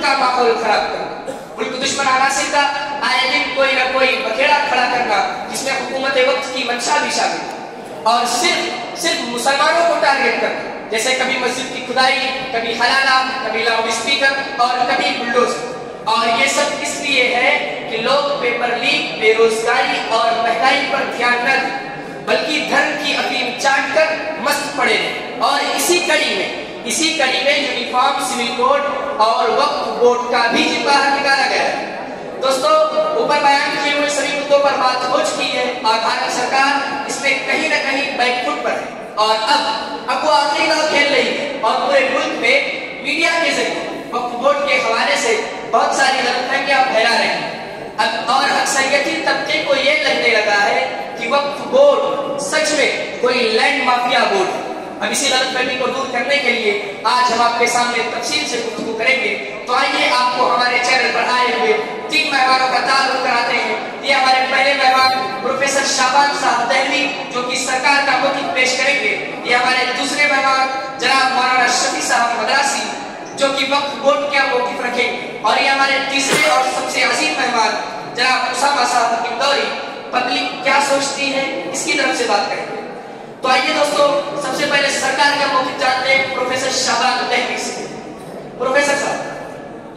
का माहौल खराब करना, मुल्क दुश्मन अनासिर का आए दिन कोई ना कोई बखेड़ा खड़ा करना, जिसमें हुकूमत वक्त की मंशा भी शामिल, और सिर्फ मुसलमानों को टारगेट करना, जैसे कभी मस्जिद की खुदाई, कभी हलाला, कभी लाउड स्पीकर और कभी बुलडोजर। और ये सब इसलिए है कि लोग पेपर लीक, बेरोजगारी और महंगाई पर ध्यान न दें, बल्कि धर्म की अफीम चाट कर मस्त पड़े रहें। और इसी कड़ी में यूनिफॉर्म सिविल कोड और वक्फ बोर्ड का भी बाहर निकाला गया है। दोस्तों, ऊपर बयान किए हुए सभी मुद्दों पर बात हो चुकी है और भारत सरकार इसमें कहीं न कहीं बैकफुट पर है, और अब वो आखिरी दाव खेल रही है और पूरे मुल्क में मीडिया के जरिए वक्फ बोर्ड के हवाले से बहुत सारी गलतफहमियां फैला रही हैं। और अक्सरियती तबके को ये लगने लगा है कि वक्फ बोर्ड सच में कोई लैंड माफिया बोर्ड है। अब इसी गलतफहमी को दूर करने के लिए आज हम आपके सामने तफसील से गुफ्तगू करेंगे। तो आइए आपको हमारे चैनल पर आए हुए 3 मेहमानों का तारुफ कराते हैं। ये हमारे पहले मेहमान प्रोफेसर शाबान साहब दहली, जो कि सरकार का मौक़िफ़ पेश करेंगे। ये हमारे दूसरे मेहमान जनाब मौलाना शफी साहब मद्रासी, जो कि वक्फ बोर्ड का मौक़िफ़ रखेंगे। और ये हमारे तीसरे और सबसे अजीम मेहमान जनाब उसामा साहब इंदौरी, पब्लिक क्या सोचती है इसकी तरफ से बात करेंगे। तो आइए दोस्तों, सबसे पहले सरकार का मौक़िफ़ जानते हैं प्रोफेसर शाबान दहली से। प्रोफेसर साहब,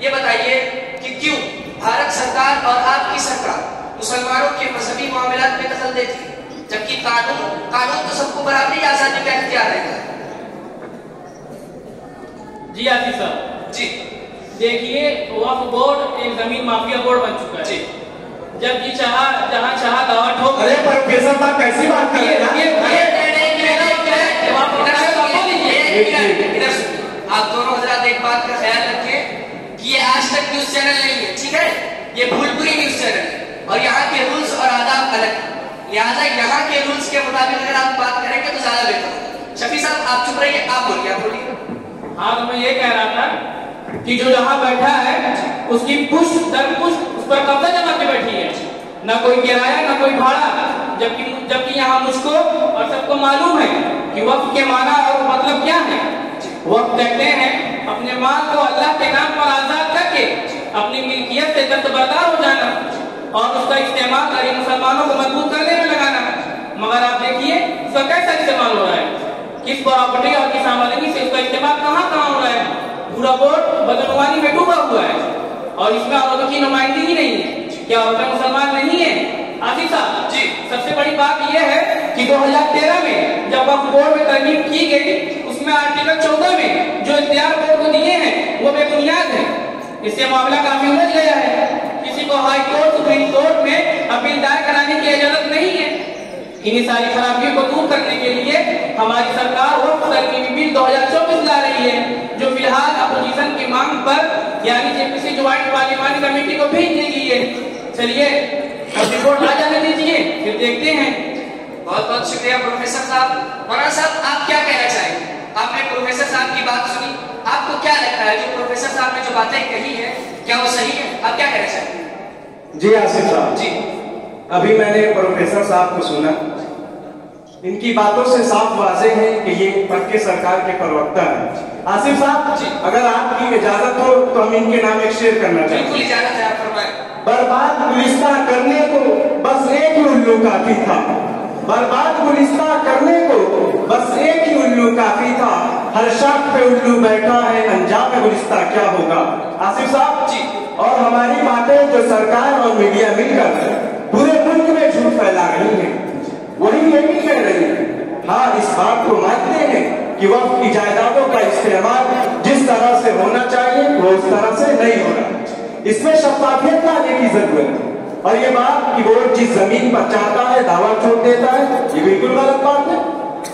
ये बताइए कि क्यों भारत सरकार और आपकी सरकार मुसलमानों के मजहबी मामलात में दखल देती है, जबकि कानून तो सबको बराबरी आजादी का इख्तियार रहता है। जी आसिफ साहब जी, देखिए, वक्फ बोर्ड एक जमीन माफिया बोर्ड बन चुका है जी। जब जी चाहा जहाँ चाहा दावा ठोक। अरे प्रोफेसर साहब कैसी बात कर रहे हैं? आप दोनों हजरात एक बात का ख्याल रखें कि ये आज तक न्यूज चैनल नहीं है, ठीक है? ये भूलपुरी न्यूज चैनल है और यहाँ के रूल्स और आदाब अलग है। लिहाजा यहाँ के रूल्स के मुताबिक अगर आप बात करेंगे तो ज्यादा बेहतर होगा। शफी साहब आप चुप रहिए, आप बोलिए। हाँ, तो मैं ये कह रहा था कि जो यहाँ बैठा है उसकी पुष्ट दर पुष्ट उस पर कब्जा जमा के बैठी है, ना कोई किराया ना कोई भाड़ा। जबकि यहाँ मुझको और सबको मालूम है कि वक्फ के माना और मतलब क्या है। वक्फ कहते हैं अपने माल को अल्लाह के नाम पर आजाद करके अपनी मिल्कियत से दस्तबरदार हो जाना और उसका इस्तेमाल गरीब मुसलमानों को मजबूत करने में लगाना। मगर आप देखिए उसका कैसा इस्तेमाल हो रहा है, किस प्रॉपर्टी और किस आमदनी से उसका इस्तेमाल कहाँ हो रहा है। पूरा बोर्ड बदनुमानी में डूबा हुआ है और इसमें औरतों की नुमाइंदगी ही नहीं है। क्या औरतें मुसलमान नहीं है? आसिफ साहब जी, सबसे बड़ी बात यह है कि 2013 में जब वक्फ बोर्ड में तरमीम की गई, उसमें आर्टिकल 14 में जो इख्तियार बोर्ड को दिए हैं वो बेबुनियाद है। इससे मामला काफी उलझ गया है। किसी को हाई कोर्ट, सुप्रीम कोर्ट में अपील दायर कराने की इजाजत नहीं है। इन्हीं सारी खराबियों को दूर करने के लिए हमारी सरकार वक्फ तरमीमी बिल 2024 ला रही है, जो फिलहाल अपोजिशन की मांग पर यानी जेपीसी ज्वाइंट पार्लियामानी कमेटी को भेज दी गई है। चलिए अब रिपोर्ट आ जाने दीजिए, फिर देखते हैं। बहुत बहुत शुक्रिया प्रोफेसर साहब। मौलाना साहब आप क्या कहना चाहेंगे? आपने प्रोफेसर साहब की बात सुनी, आपको क्या लगता है जो प्रोफेसर साहब ने जो बातें कही है क्या वो सही है? आप क्या कहना चाहेंगे? जी आसिफ साहब जी, अभी मैंने प्रोफेसर साहब को सुना, इनकी बातों से साफ वाज़ेह है कि ये पक्के सरकार के प्रवक्ता हैं। आसिफ साहब जी, अगर आपकी इजाजत हो तो हम इनके नाम एक शेर करना चाहेंगे। बिल्कुल इजाजत है, आप फरमाएं। बर्बाद गुलिस्तां करने को बस एक ही उल्लू काफी था, बर्बाद गुलिस्तां करने को बस एक ही उल्लू काफी था, हर शख्स पे उल्लू बैठा है, अंजाम गुलिस्तां क्या होगा। आसिफ साहब जी, और हमारी बातें जो सरकार और मीडिया मिलकर पूरे मुल्क में झूठ फैला रही है, वही ये भी कह रही है। हाँ, इस बात को मानते हैं कि वक्फ की जायदादों का इस्तेमाल जिस तरह से होना चाहिए वो उस तरह से नहीं हो रहा। इसमें शफाफियत लाने की जरूरत है। और ये बात कि बोर्ड जिस जमीन पर चाहता है दावा ठोक देता है, ये बिल्कुल गलत बात है।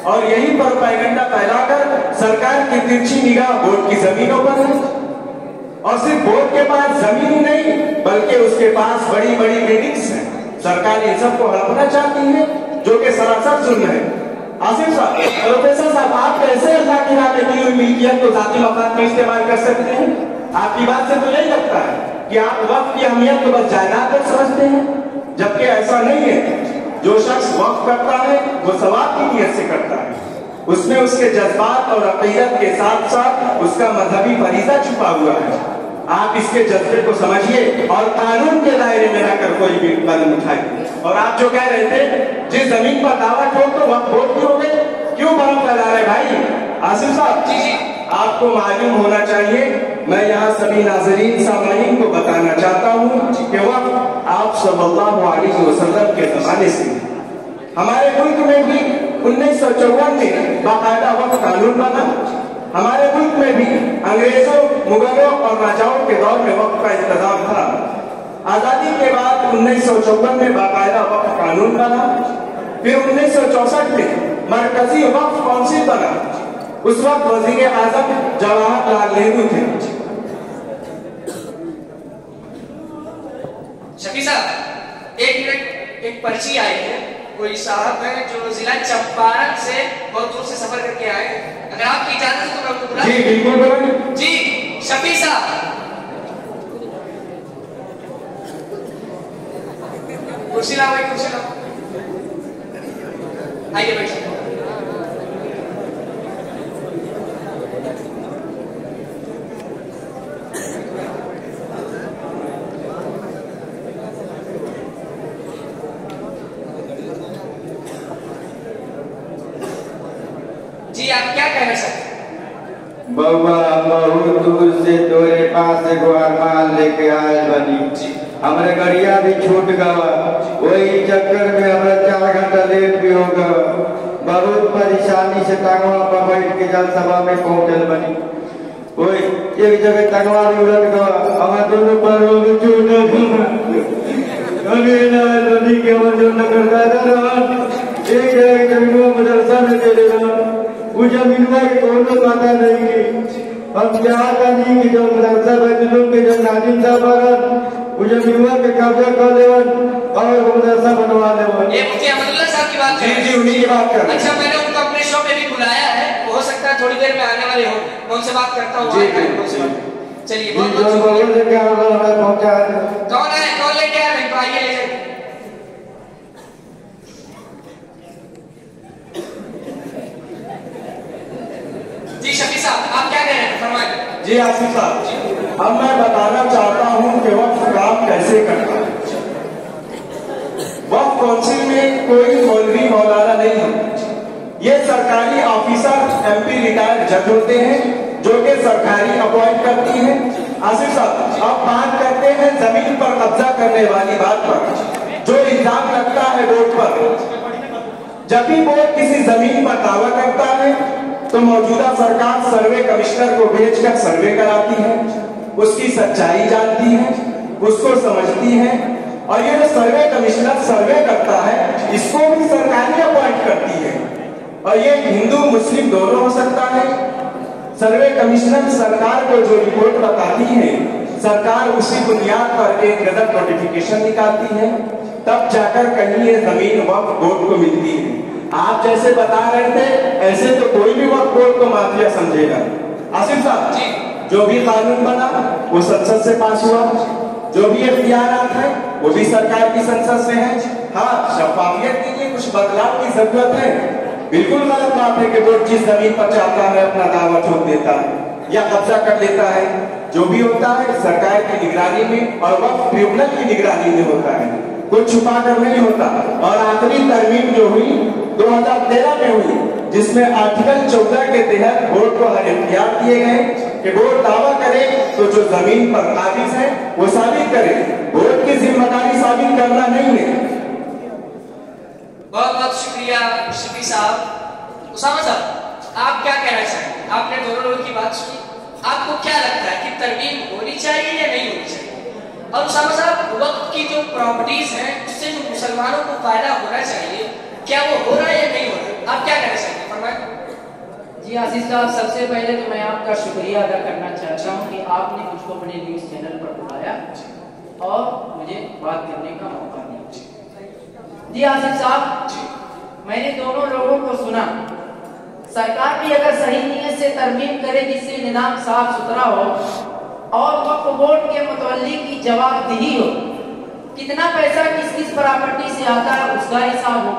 और यही प्रोपेगेंडा फैलाकर सरकार की तिरछी निगाह बोर्ड की जमीनों पर है। और सिर्फ बोर्ड के पास जमीन ही नहीं बल्कि उसके पास बड़ी बड़ी बिल्डिंग्स हैं। सरकार इन सबको हड़पना चाहती है, जो कि सरासर जुल्म है। आसिफ साहब, प्रोफेसर साहब, आप कैसे अल्लाह की राह में दी हुई मिल्कियत को जाती मफाद में इस्तेमाल कर सकते हैं? आपकी बात से तो यही लगता है कि आप वक्फ की अहमियत को बस जायदाद तक समझते हैं, जबकि ऐसा नहीं है। जो शख्स वक्फ करता है वो सवाब की नीयत से करता है, उसमें उसके जज्बात और अकीदत के साथ साथ उसका मजहबी फरीजा छुपा हुआ है। आप इसके जज्बे को समझिए और कानून के दायरे में रहकर कोई भी कदम उठाइए। और आप जो कह रहे थे जिस जमीन पर दावा ठोक तो वक्त वोट क्यों हो गए, क्यों भ्रम फैला रहे भाई? आसिफ साहब जी आपको मालूम होना चाहिए, मैं यहाँ सभी नाज़रीन सामाईन को बताना चाहता हूँ कि वक्त आप सल्लल्लाहु अलैहि वसल्लम के जमाने से हमारे मुल्क में भी 1954 में बाकायदा वक्त कानून बना। हमारे मुल्क में भी अंग्रेजों, मुगलों और राजाओं के दौर में वक्त का इंतजाम था। आजादी के बाद 1954 में बाकायदा वक्त कानून बना। फिर 1964 में मरकजी वक्फ काउंसिल बना। उस वक्त वजीर आजम जवाहरलाल नेहरू थे। शफी साहब एक मिनट, एक पर्ची आई है, कोई साहब है जो जिला चंपारण से बहुत दूर से सफर करके आए, अगर आपकी इजाजत है तो मैं उनको बुला। जी बिल्कुल बोलें। जी शफी साहब, कुर्सी लाओ भाई, कुर्सी लाओ, आइए बैठिए। जी आप क्या कहना चाहते हैं? बउआ बहुत दूर से तोरे पास एगो अरमान लेके आए बनी। हमरे गड़िया भी छूट गवा, वही चक्कर में हमरा 4 घंटा लेट भी हो गवा। बहुत परेशानी से टंगवा पर बैठ के जनसभा में पहुंचल बनी। वही एक जगह टंगवा भी उलट गवा, हमारे दोनों पैरों में चोट नदी के हमर जो नगर एक जगह जमीनों मदरसा में चले गवा। वो जमीनवा के कोनो पता नहीं की हम चाहता नहीं कि जो मदरसा बैतुल के जो नाजिम साहब वो जमीनवा के कब्जा कर लेवन और मदरसा बनवा लेवन। ये मुफ्ती अहमदुल्लाह साहब की बात जी जी उन्हीं की बात कर रहे हैं। अच्छा, मैंने उनको अपने शो में भी बुलाया है, हो सकता है थोड़ी देर में आने वाले हो, मैं उनसे बात करता हूँ। चलिए बहुत बहुत शुक्रिया। कौन है, कौन लेके आए? तो आइए ले जाइए। जी शफी साहब आप क्या कह रहे हैं, फरमाइए। जी आसिफ साहब, अब मैं बताना चाहता हूं कि वक्त काम कैसे करता है। वक्त काउंसिल में कोई मौलवी मौलाना नहीं है। ये सरकारी ऑफिसर MP रिटायर्ड जज होते हैं जो कि सरकारी अपॉइंट करती है। आसिफ साहब अब बात करते हैं जमीन पर कब्जा करने वाली बात पर, जो इल्जाम लगता है बोर्ड पर। जब भी बोर्ड किसी जमीन पर दावा करता है तो मौजूदा सरकार सर्वे कमिश्नर को भेजकर सर्वे कराती है, उसकी सच्चाई जानती है, उसको समझती है। और ये जो सर्वे कमिश्नर सर्वे करता है इसको भी सरकारी अपॉइंट करती है। और ये हिंदू मुस्लिम दोनों हो सकता है। सर्वे कमिश्नर सरकार को जो रिपोर्ट बताती है, सरकार उसी बुनियाद पर एक गजट नोटिफिकेशन निकालती है, तब जाकर कहीं ये जमीन वक्फ बोर्ड को मिलती है। आप जैसे बता रहे थे ऐसे तो कोई भी वक्फ बोर्ड को माफिया समझेगा। आसिफ साहब जी जो भी कानून बना वो संसद से पास हुआ, जो भी इख्तियारात है वो भी सरकार की संसद से है। हाँ, शफाफियत के लिए कुछ बदलाव की जरूरत है। बिल्कुल गलत बात है कि बोर्ड जिस जमीन पर चाहता है अपना दावा ठोक देता है या कब्जा कर लेता है। जो भी होता है सरकार की निगरानी में और वक्फ ट्रिब्यूनल की निगरानी में होता है, कुछ छुपा कर नहीं होता। और आखिरी तरमीम जो हुई 2013 में हुई, जिसमें आर्टिकल 14 के तहत बोर्ड को हर इख्तियार दिए गए कि बोर्ड दावा करे तो जो जमीन पर काबिज है वो साबित करे। बोर्ड की जिम्मेदारी साबित करना नहीं है। बहुत बहुत शुक्रिया शफी साहब। उसामा साहब आप क्या कहना चाहेंगे? आपने दोनों लोगों की बात सुनी, आपको क्या लगता है कि तरमीम होनी चाहिए या नहीं होनी चाहिए? और उसामा साहब वक्त की जो प्रॉपर्टीज हैं उससे जो मुसलमानों को फायदा होना चाहिए, क्या वो हो रहा है या नहीं हो रहा? आप क्या कहना चाहेंगे, फरमाइए। जी आशीष साहब, सबसे पहले तो मैं आपका शुक्रिया अदा करना चाहता हूँ कि आपने मुझको अपने न्यूज़ चैनल पर बुलाया और मुझे बात करने का मौका दिया। जी आशीष साहब, मैंने दोनों लोगों को सुना। सरकार भी अगर सही नीयत से तरमीम करे जिससे निज़ाम साफ सुथरा हो और वक्फ बोर्ड के मुतल्लिक की जवाबदेही हो, कितना पैसा किस किस प्रॉपर्टी से आता है उसका हिसाब हो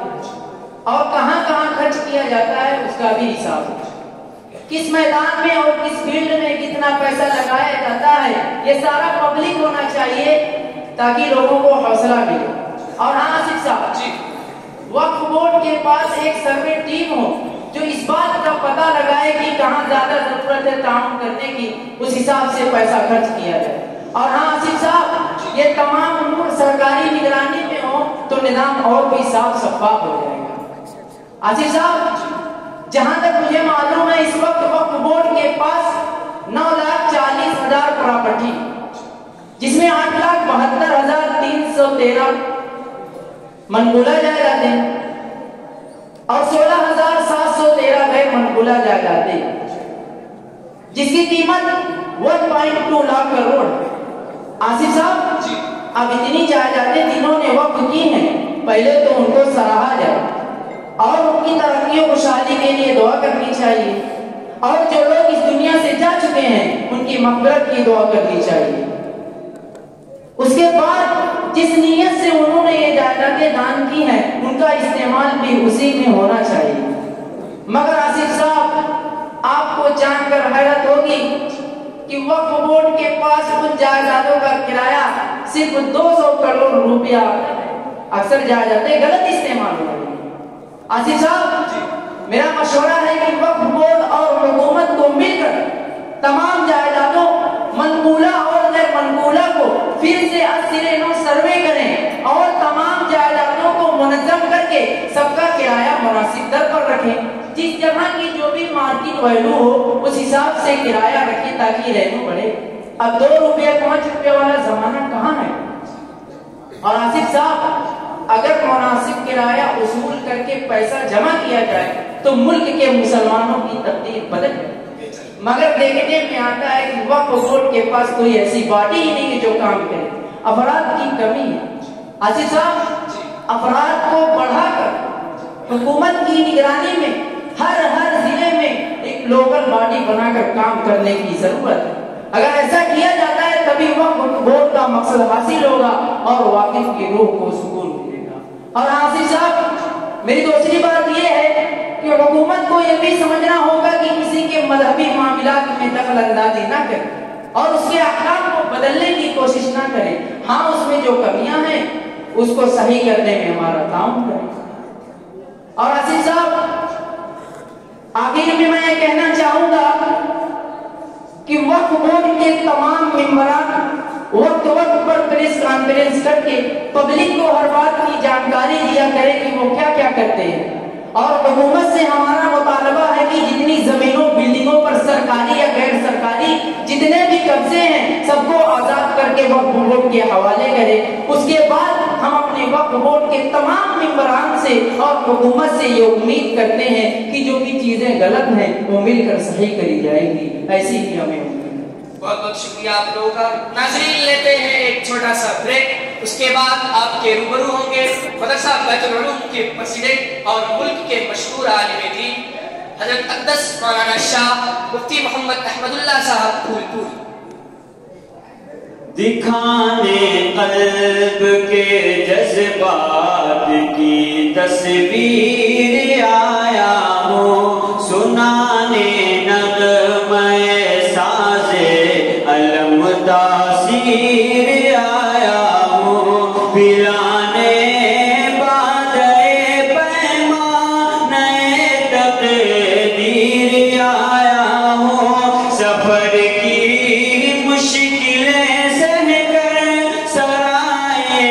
और कहां कहां खर्च किया जाता है उसका भी हिसाब हो। किस मैदान में और किस फील्ड में कितना पैसा लगाया जाता है, ये सारा पब्लिक होना चाहिए ताकि लोगों को हौसला मिले। और हाँ आसिफ साहब जी, वक्फ बोर्ड के पास एक सर्वे टीम हो जो इस बात का पता लगाए कि कहाँ ज्यादा जरूरत है ताउन करने की, उस हिसाब से पैसा खर्च किया जाए। और हाँ आसिफ साहब, ये तमाम अमूर सरकारी निगरानी में हो तो निजाम और भी साफ शफाफ हो जाएगा। आसिफ साहब, जहां तक मुझे मालूम है इस वक्त वक्फ बोर्ड के पास 9,40,000 प्रॉपर्टी, जिसमें 8,72,313 मनगुला जायदाद है और 16,713 गैर मनगुला जायदाद है, जिसकी कीमत 1.2 लाख करोड़। आसिफ साहब, अब इतनी जायदादें जिन्होंने वक्फ की हैं, पहले तो उनको सराहा जाए और उनकी तरक्की और खुशहाली के लिए दुआ करनी चाहिए, और जो लोग इस दुनिया से जा चुके हैं उनकी मग़फ़िरत की दुआ करनी चाहिए। उसके बाद जिस नीयत से उन्होंने ये जायदादें दान की हैं, उनका इस्तेमाल भी उसी में होना चाहिए। मगर आसिफ साहब, आपको जानकर हैरत होगी कि वक्फ बोर्ड के पास उन जायदादों का किराया सिर्फ 200 करोड़ रुपया, अक्सर जायदादें गलत इस्तेमाल हो रही है। आसिफ साहब, मेरा मशवरा है कि वक्फ बोर्ड और हुकूमत को मिलकर तमाम जायदादों मनकूला और गैर मनकूला को फिर से सिरे सर्वे करें और तमाम जायदादों को मुनज़्ज़म करके सबका किराया मुनासिब दर पर रखें। जिस जगह की जो भी मार्केट वैल्यू हो उस हिसाब से किराया रखें ताकि रेवेन्यू बढ़े। अब 2 रुपये 5 रुपये वाला जमाना कहाँ है। और आसिफ साहब, अगर मुनासिब किराया वसूल करके पैसा जमा किया जाए तो मुल्क के मुसलमानों की तकदीर बदल जाए। मगर देखने में आता है कि वक्फ बोर्ड के पास कोई ऐसी बॉडी ही नहीं है जो काम करे। अफराद की कमी है। आसिफ साहब, अफराद को बढ़ाकर हुकूमत की निगरानी में हर जिले में एक लोकल बॉडी बनाकर काम करने की जरूरत है। अगर ऐसा किया जाता है तभी वक्फ बोर्ड का मकसद हासिल होगा और वाकिफ की रूह को सुकून मिलेगा। और आसिफ साहब, मेरी दूसरी बात यह है कि हुकूमत को यह भी समझना होगा कि किसी के मजहबी मामलात में दखल अंदाजी न करे और उसके अहकाम को बदलने की कोशिश न करे। हाँ, उसमें जो कमियां हैं उसको सही करने में हमारा काम करें। और आसिफ साहब, आखिर में मैं ये कहना चाहूंगा कि वक्फ बोर्ड के तमाम मेंबरान वक्त पर प्रेस कॉन्फ्रेंस करके पब्लिक को हर बात की जानकारी दिया करें कि वो क्या क्या करते हैं। और हुकूमत से हमारा मुतालबा है कि जितनी जमीनों बिल्डिंगों पर सरकारी या गैर सरकारी जितने भी कब्जे हैं सबको आजाद करके वक्फ बोर्ड के हवाले करें। उसके बाद हम अपने वक्फ बोर्ड के तमाम मेंबरान से और हुकूमत से ये उम्मीद करते हैं कि जो भी चीजें गलत हैं वो मिलकर सही करी जाएगी। ऐसी ही हमें उम्मीद है। बहुत बहुत शुक्रिया आप लोगों का। नाज़रीन, लेते हैं एक छोटा सा ब्रेक, उसके बाद आपके रूबरू होंगे मदरसा बैतुल उलूम के प्रेसिडेंट और मुल्क के मशहूर आलिम दीन हजरत अक़दस मौलाना शाह मुफ्ती मोहम्मद अहमदुल्लाह साहब फूलपुर। दिखाने क़ल्ब के जज्बात की तस्वीर आया हूँ, सुनाने नग़्मे साज़े अलम तासीर आया हूँ, पिलाने बादे पैमाने तक़दीर आया हूँ, सफ़र की मुश्किलें सहकर सराए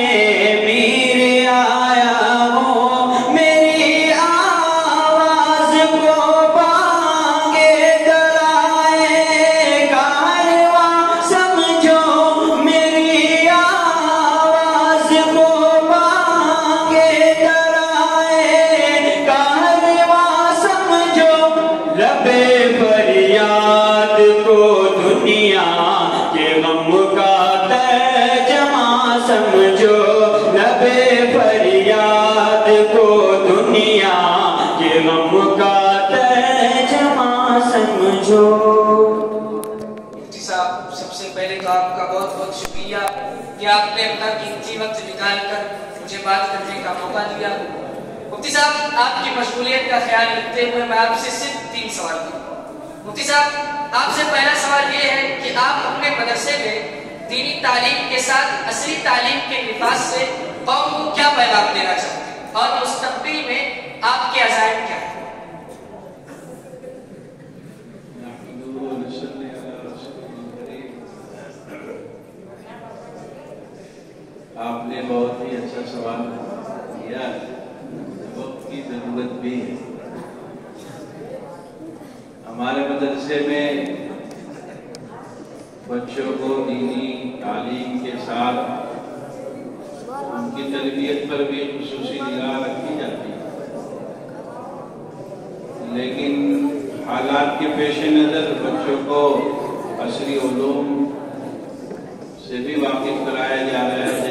मीर आया हूँ, मेरी आवाज़ को बांगे डराए कारवां समझो, मेरी आवाज़ को बांगे डराए कारवां समझो, लबे फरियाद को दुनिया के गम का तर्जमा समझो, लबे फरियाद को दुनिया के गम का तर्जमा समझो। मुफ्ती साहब, सबसे पहले तो आपका बहुत बहुत शुक्रिया कि आपने अपना कीमती वक्त निकाल कर मुझे बात करने का मौका दिया। मुफ्ती साहब, आपकी मशगूलियत का ख्याल रखते हुए मैं आपसे सिर्फ 3 सवाल करूँगा। मुफ्ती साहब, आपसे पहला सवाल ये है कि आप अपने मदरसे में दीनी तालीम के साथ असली तालीम के निफाज से कौम को क्या पैगाम देना चाहते हैं और मुस्तकबिल में आपके अज़ाइम क्या है? आपने बहुत ही अच्छा सवाल किया, वक्त की जरूरत भी है। हमारे मदरसे में बच्चों को दीनी तालीम के साथ उनकी तरबियत पर भी खुसूसी निगाह रखी जाती है, लेकिन हालात के पेश नज़र बच्चों को असली उलूम से भी वाकिफ कराया जा रहा है।